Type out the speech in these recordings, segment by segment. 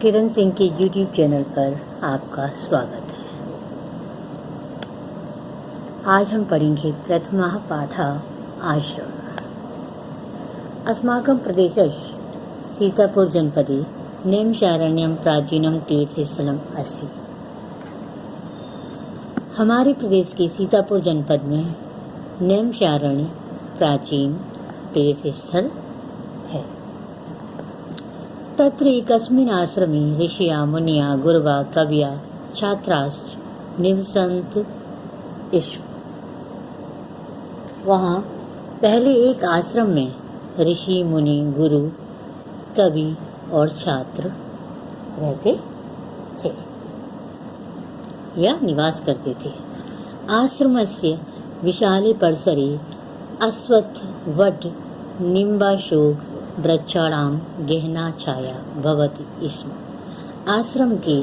किरण सिंह के YouTube channel पर आपका स्वागत है। आज हम पढ़ेंगे प्रथमः पाठः आश्रम। अस्माकं प्रदेशस्य सीतापुर जनपदे नैमिषारण्यं प्राचीनं तीर्थस्थलम् अस्ति। हमारे प्रदेश के सीतापुर जनपद में नैमिषारण्य प्राचीन तीर्थस्थल है। तत्र एकस्मिन् आश्रमे ऋषिया मुनिया गुरवा कवया छात्राश्च निवसन्ति स्म। वहाँ पहले एक आश्रम में ऋषि मुनि गुरु कवि और छात्र रहते थे या निवास करते थे। आश्रमस्य विशाले परिसरे अश्वत्थ वट निम्बाशोक वृक्षाणां गहना छाया भवति स्म। आश्रम के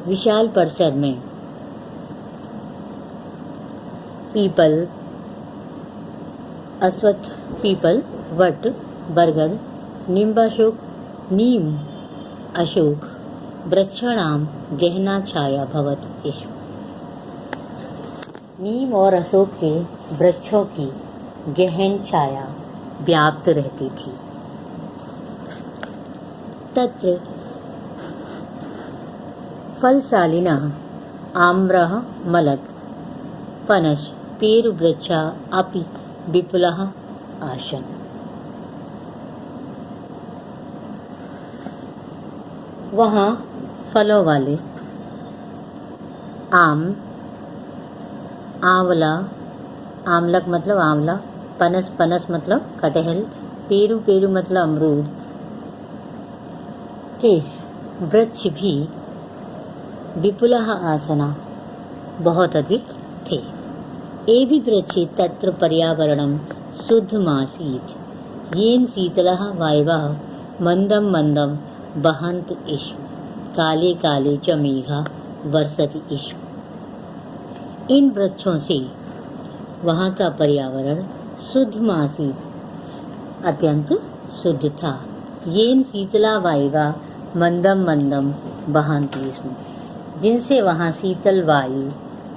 विशाल परिसर में पीपल, अश्वत्थ, पीपल, वट, बरगद, निम्बाशोक, नीम, अशोक वृक्षाणां गहना छाया भवति स्म। नीम और अशोक के वृक्षों की गहन छाया व्याप्त रहती थी। तत्र फलशालिनः आम्रः मलट् पनस पेरुवृक्षा अपि विपुलः आसन्। वहाँ फलों वाले आम, आंवला, आमलक मतलब आंवला, पनस, पनस मतलब कटहल, पेरू, पेरू मतलब अमरूद के वृक्ष भी विपुलः आसना बहुत अधिक थे। एवि वृक्षे तत्र पर्यावरणं शुद्धमासीत्, येन शीतलः वायवः मन्दं मन्दं वहन्ति स्म। काले काले च मेघा वर्षति स्म। इन वृक्षों से वहाँ का पर्यावरण शुद्धमासीत्, अत्यंत शुद्ध था। येन शीतला वायवा मंदम मंदम बहन्ति स्म, जिनसे वहाँ शीतल वायु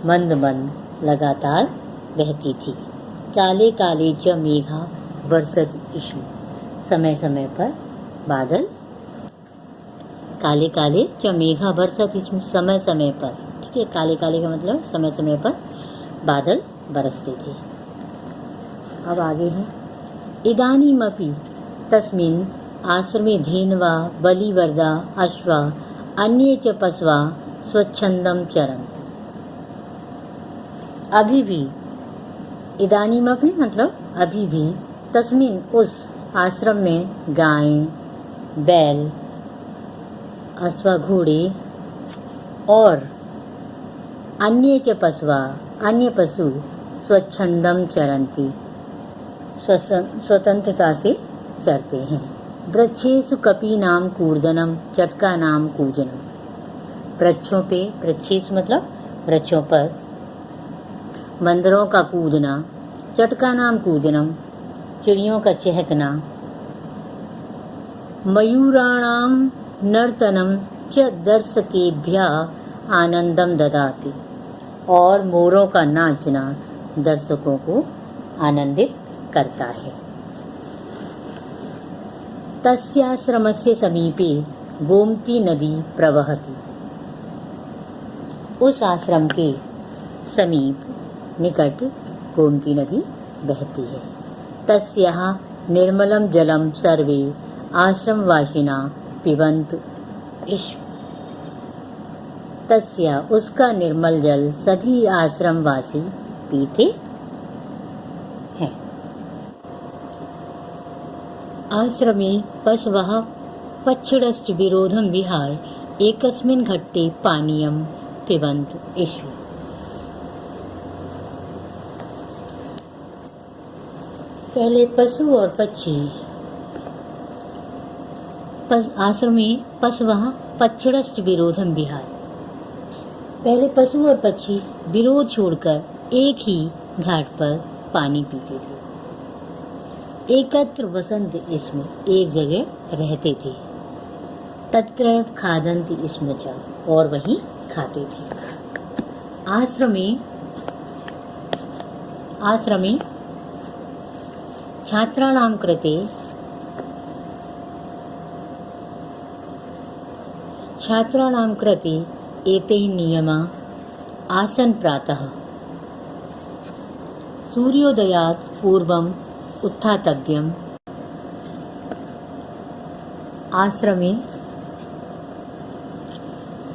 मंद मंद लगातार बहती थी। काले काले च मेघा वर्षति स्म, समय समय पर बादल, काले काले च मेघा वर्षति स्म, समय समय पर, ठीक है, काले काले का मतलब समय समय पर बादल बरसते थे। अब आगे है, इदानीमपि तस्मिन् आश्रमे धेनवा बलिवर्दा अश्वा अन्ये च पशवा स्वच्छंदम चरन्ति। अभी भी, इदानीमपि मतलब अभी भी, तस्मिन उस आश्रम में गायें, बैल, अश्वा घोड़े और अन्य च पशवा, अन्य पशु स्वच्छंदम चरन्ति, स्वतंत्रता से चरते हैं। वृक्षेषु कपीनां कूर्दनम चटकानां कूजनम। वृक्षों पे, वृक्षेष मतलब वृक्षों पर, बंदरों का कूदना, चटकानां कूजनम चिड़ियों का चहकना, मयूराणां नर्तनम च दर्शकेभ्यः आनंदम ददाति। और मोरों का नाचना दर्शकों को आनंदित करता है। तस्याश्रमस्य समीपे गोमती नदी प्रवहति। उस आश्रम के समीप निकट गोमती नदी बहती है। तस्याः निर्मलं जलं सर्वे आश्रमवासिना पिबन्तु स्म। तस्या, उसका निर्मल जल सभी आश्रमवासी पीते हैं। आश्रमे पशवः पक्षिणश्च विरोधं विहाय एकस्मिन् घट्टे पानीयं पिबन्तु स्म। पहले पशु और पक्षी, आश्रमे पशवः पक्षिणश्च विरोधं विहाय, पहले पशु और पक्षी विरोध छोड़कर एक ही घाट पर पानी पीते थे। एकत्र वसंत स्म, एक जगह रहते थे। तत्रैव खादन्ति स्म च, और वही खाते थे। आश्रमे छात्राणां कृते एते नियमा आसन्। प्रातः सूर्योदयात् पूर्वम् उत्थातव्यम्। आश्रमे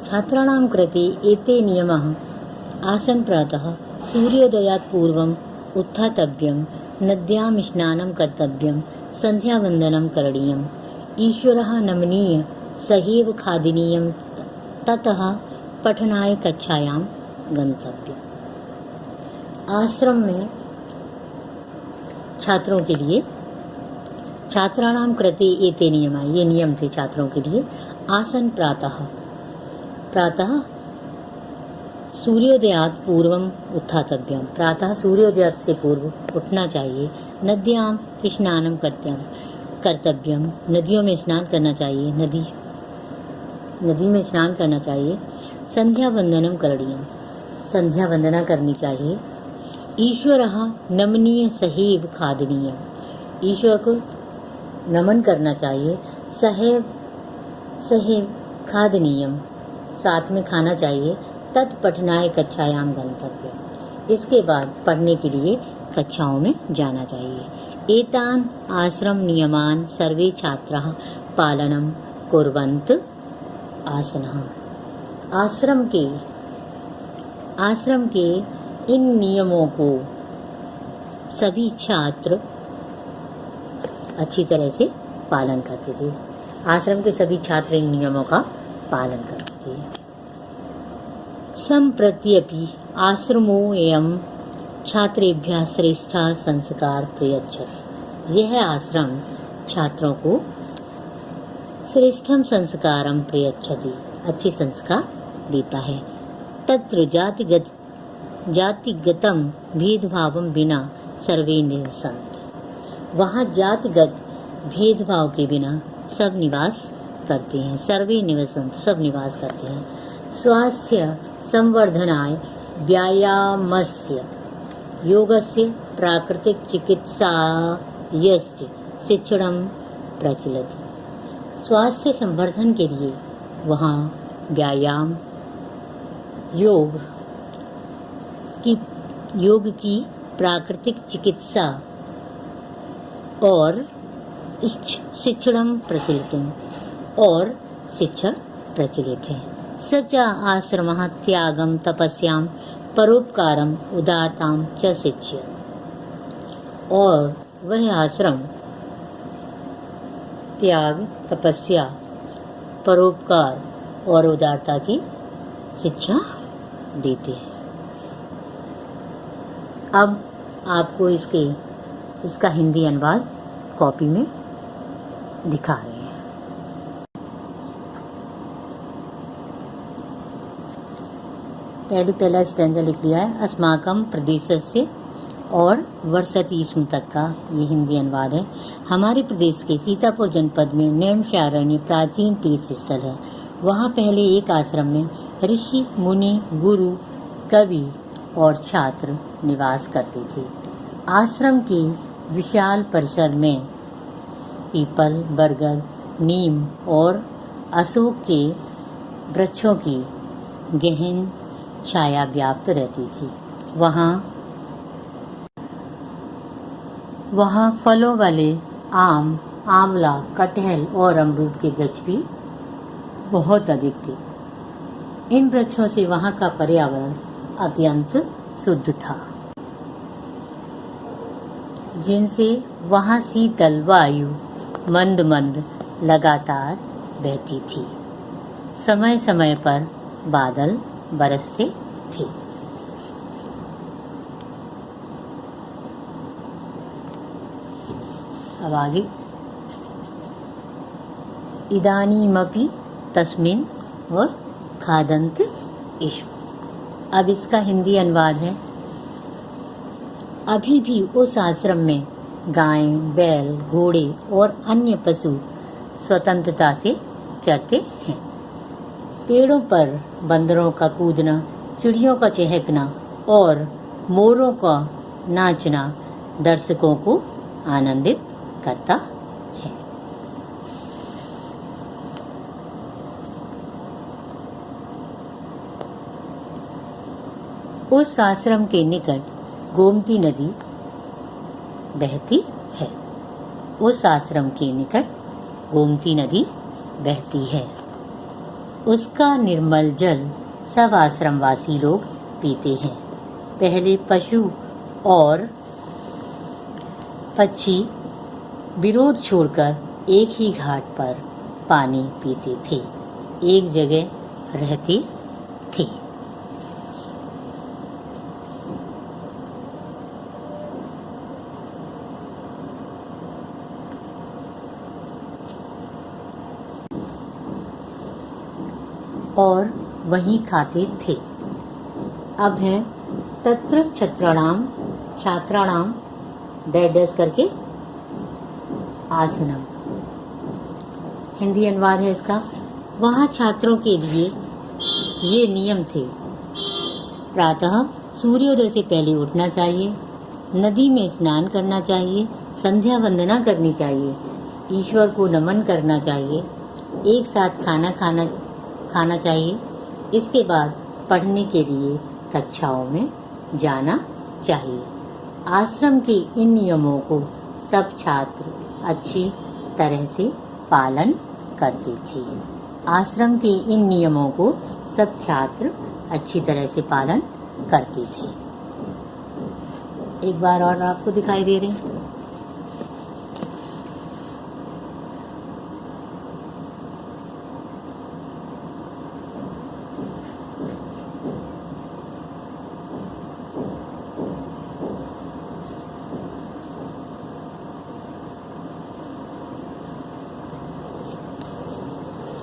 छात्राणां कृते एते नियमाः आसन्। प्रातः सूर्योदयात् पूर्वम् उत्थातव्यम्, नद्यां स्नानं कर्तव्यं, सन्ध्यावन्दनं करणीयम्, ईश्वरः नमनीय सहैव खादनीयं, ततः पठनाय कक्षायां गन्तव्यम्। आश्रम में छात्रों के लिए छात्राणां कृते एते नियमा, ये नियम थे छात्रों के लिए। आसन प्रातः सूर्योदयात् पूर्वम उत्थातव्यम, प्रातः सूर्योदय से पूर्व उठना चाहिए। नद्यां स्नानं कर्तव्यम, नदियों में स्नान करना चाहिए, नदी में स्नान करना चाहिए। संध्या वंदनम करणीयम, संध्या वंदना करनी चाहिए। ईश्वरः नमनीय सहैव खादनीयम, ईश्वर को नमन करना चाहिए। सहैव खादनीयम, साथ में खाना चाहिए। तत्पठनाय कक्षायां गंतव्यम, इसके बाद पढ़ने के लिए कक्षाओं में जाना चाहिए। एतान आश्रम नियमान सर्वे छात्राः पालनं कुर्वन्त आसनः, आश्रम के इन नियमों को सभी छात्र अच्छी तरह से पालन करते थे। आश्रम के सभी छात्र इन नियमों का पालन करते थे। सम्प्रत्यपि आश्रमोऽयं छात्रेभ्यः श्रेष्ठः संस्कार प्रयच्छति, यह आश्रम छात्रों को श्रेष्ठम संस्कारम प्रयच्छति, अच्छे संस्कार देता है। तत्र जातिगतम भेदभावम बिना सर्वे निवसन्ति, वहाँ जातिगत भेदभाव के बिना सब निवास करते हैं। सर्वे निवसन्ति, सब निवास करते हैं। स्वास्थ्य संवर्धनाय व्यायामस्य योगस्य प्राकृतिक चिकित्सायस्य शिक्षणं प्रचलति, स्वास्थ्य संवर्धन के लिए वहाँ व्यायाम, योग की प्राकृतिक चिकित्सा और शिक्षणं प्रचलितम्, और शिक्षा प्रचलित है। सच आश्रमः त्यागं तपस्यां परोपकारं उदारतां च शिक्षयति, और वह आश्रम त्याग, तपस्या, परोपकार और उदारता की शिक्षा देते हैं। अब आपको इसका हिंदी अनुवाद कॉपी में दिखा रहे हैं। पहला स्टैंजा लिख लिया है। अस्माकं प्रदेशस्य और वर्षति स्म तक का ये हिंदी अनुवाद है। हमारे प्रदेश के सीतापुर जनपद में नैमिषारण्य प्राचीन तीर्थ स्थल है। वहाँ पहले एक आश्रम में ऋषि, मुनि, गुरु, कवि और छात्र निवास करते थे। आश्रम के विशाल परिसर में पीपल, बरगद, नीम और अशोक के वृक्षों की गहन छाया व्याप्त रहती थी। वहाँ फलों वाले आम, आंवला, कटहल और अमरूद के वृक्ष भी बहुत अधिक थे। इन वृक्षों से वहाँ का पर्यावरण अत्यंत शुद्ध था, जिनसे वहाँ शीतल वायु मंद मंद लगातार बहती थी। समय समय पर बादल बरसते थे। अब आगे, इदानीमपि तस्मिन् और खादन्त इष्म। अब इसका हिंदी अनुवाद है। अभी भी उस आश्रम में गायें, बैल, घोड़े और अन्य पशु स्वतंत्रता से चरते हैं। पेड़ों पर बंदरों का कूदना, चिड़ियों का चहकना और मोरों का नाचना दर्शकों को आनंदित करता है। उस आश्रम के निकट गोमती नदी बहती है। उस आश्रम के निकट गोमती नदी बहती है। उसका निर्मल जल सब आश्रमवासी लोग पीते हैं। पहले पशु और पक्षी विरोध छोड़कर एक ही घाट पर पानी पीते थे, एक जगह रहते थे। और वहीं खाते थे। अब है तत्र छत्राणाम छात्राणाम डैश करके आसनम। हिंदी अनुवाद है इसका। वहाँ छात्रों के लिए ये नियम थे। प्रातः सूर्योदय से पहले उठना चाहिए, नदी में स्नान करना चाहिए, संध्या वंदना करनी चाहिए, ईश्वर को नमन करना चाहिए, एक साथ खाना चाहिए। इसके बाद पढ़ने के लिए कक्षाओं में जाना चाहिए। आश्रम के इन नियमों को सब छात्र अच्छी तरह से पालन करते थे। आश्रम के इन नियमों को सब छात्र अच्छी तरह से पालन करते थे। एक बार और आपको दिखाई दे रहे हैं।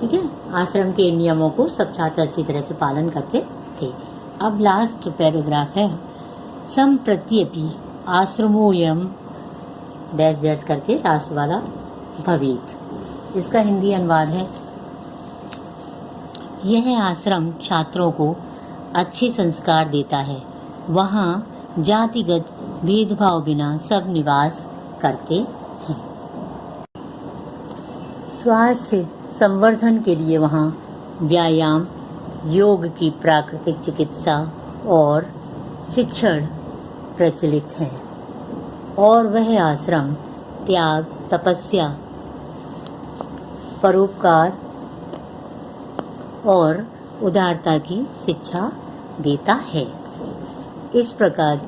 ठीक है, आश्रम के नियमों को सब छात्र अच्छी तरह से पालन करते थे। अब लास्ट पैराग्राफ है, संप्रत्यपि आश्रमोयम डैश डैश करके लास्ट वाला भवेत। इसका हिंदी अनुवाद है, यह आश्रम छात्रों को अच्छे संस्कार देता है। वहाँ जातिगत भेदभाव बिना सब निवास करते हैं। स्वास्थ्य संवर्धन के लिए वहाँ व्यायाम, योग की प्राकृतिक चिकित्सा और शिक्षण प्रचलित है। और वह आश्रम त्याग, तपस्या, परोपकार और उदारता की शिक्षा देता है। इस प्रकार